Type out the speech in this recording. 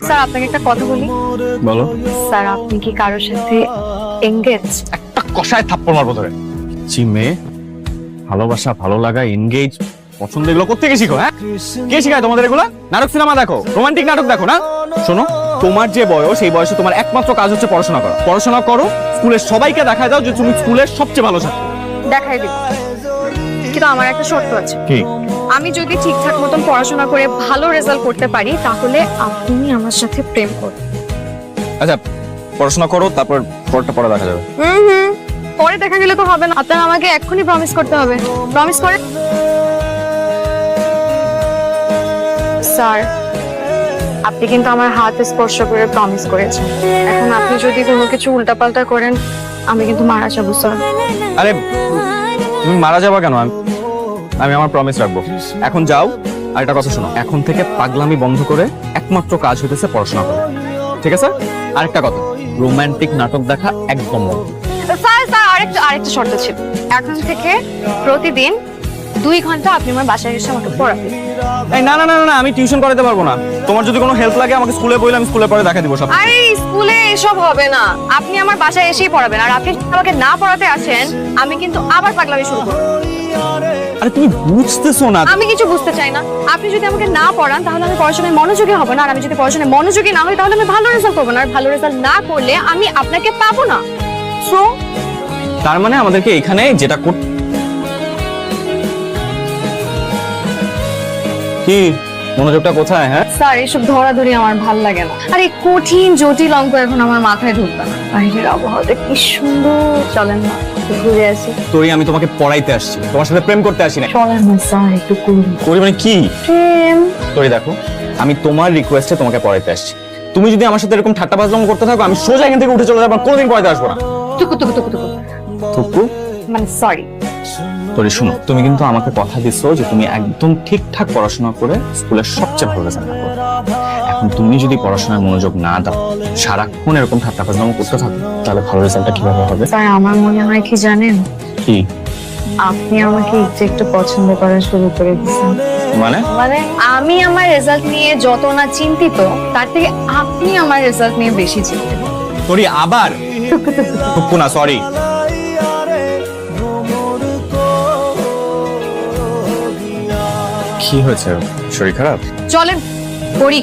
Sir আপনাকে একটা কথা বলি। বলো। স্যার আপনি কি কারোর সাথে এঙ্গেজ? একটা কষায় থাপ্পড় মারবো ধরে। জি মেয়ে, ভালোবাসা, ভালো লাগা, এনগেজ, পছন্দ এগুলো কোত্থেকে শিখো? হ্যাঁ, কে শিখায় তোমাদের এগুলো? নাটক সিনেমা দেখো, রোমান্টিক নাটক দেখো না? শোনো, তোমার যে বয়স, এই বয়সে তোমার একমাত্র কাজ হচ্ছে পড়াশোনা করা। পড়াশোনা করো, স্কুলের সবাইকে দেখায় দাও যে তুমি স্কুলের সবচেয়ে ভালো ছাত্র। দেখাই দিব, কিন্তু আমার একটা শর্ত আছে। কি? আমি যদি ঠিকঠাক মতন পড়াশোনা করে ভালো রেজাল্ট করতে পারি তাহলে আপনি আমার সাথে প্রেম করুন। আচ্ছা, পড়াশোনা করো, তারপর পরটা পরে দেখা যাবে। পরে দেখা গেলে তো হবে না, আপনার আমাকে এক্ষুনি প্রমিস করতে হবে। প্রমিস করেন স্যার। আপনি কিন্তু আমার হাত স্পর্শ করে প্রমিস করেছেন। এখন আপনি যদি কোনো কিছু উল্টাপাল্টা করেন আমি কিন্তু মারা যাবো স্যার। আরে তুমি মারা যাবা কেন? আমি আমার প্রমিস রাখবো। এখন যাও, আর একটা কথা শোনো, এখন থেকে পাগলামি বন্ধ করে একমাত্র কাজ হইতেছে পড়াশোনা করা, ঠিক আছে? আরেকটা কথা, রোমান্টিক নাটক দেখা একদম বন্ধ। স্যার স্যার আরেকটা শর্ত ছিল। এখন থেকে প্রতিদিন 2 ঘন্টা আপনি আমার বাসায় এসে আমাকে পড়াবেন। এই না না না না, আমি টিউশন করাতে পারবো না। তোমার যদি কোনো হেল্প লাগে আমাকে স্কুলে বললে আমি স্কুলে পরে দেখা দিব সব। আরে স্কুলে এসব হবে না, আপনি আমার বাসায় এসেই পড়াবেন। আর আপনি যদি আমাকে না পড়াতে আসেন আমি কিন্তু আবার পাগলামি শুরু করব। আরে তুমি বুঝতেছো না। আমি কিছু বুঝতে চাই না। আপনি যদি আমাকে না পড়ান তাহলে আমি পড়াশোনায় মনোযোগী হব না, আর আমি যদি পড়াশোনায় মনোযোগী না হই তাহলে আমি ভালো রেজাল্ট করব না, আর ভালো রেজাল্ট না করলে আমি আপনাকে পাবো না। সো তার মানে আমাদেরকে এখানে যেটা কি মনোযোগটা কোথায়? হ্যাঁ স্যার, এসব ধরাধরি আমার ভাল লাগে না। আর এই কঠিন জটিল অঙ্ক এখন আমার মাথায় ঢুকবে না। বাইরের আবহাওয়াটা কি সুন্দর, চলেন না একটু ঘুরে আসি। তোরই আমি তোমাকে পড়াইতে আসছি, তোমার সাথে প্রেম করতে আসি না। চলেন না স্যার, একটু করি মানে কি? প্রেম। তোরই দেখো, আমি তোমার রিকোয়েস্টে তোমাকে পড়াইতে আসছি। তুমি যদি আমার সাথে এরকম ঠাট্টা বাজলাম করতে থাকো, আমি সোজা এখান থেকে উঠে চলে যাবো, কোনোদিন পড়াইতে আসবো না। টুকু টুকু টুকু টুকু থুকু মানে সরি। তোরে শোনো, তুমি কিন্তু আমাকে কথা দিচ্ছো যে তুমি একদম ঠিকঠাক পড়াশোনা করে স্কুলের সবচেয়ে ভালো রেজাল্ট করবে। এখন তুমি যদি পড়াশোনায় মনোযোগ না দাও, সারাক্ষণ এরকম ঠাট্টা বাজলাম করতে থাকো, তাহলে ভালো রেজাল্টটা কিভাবে হবে? স্যার আমার মনে হয় কি জানেন, কি? আপনি আমাকে একটু একটু পছন্দ করা শুরু করে দিয়েছেন। মানে মানে আমি আমার রেজাল্ট নিয়ে যত না চিন্তিত, তার থেকে আপনি আমার রেজাল্ট নিয়ে বেশি চিন্তিত। তোরই আবার থুকু না, সরি। কি হয়েছে? শরীর খারাপ? চলেন পড়ি।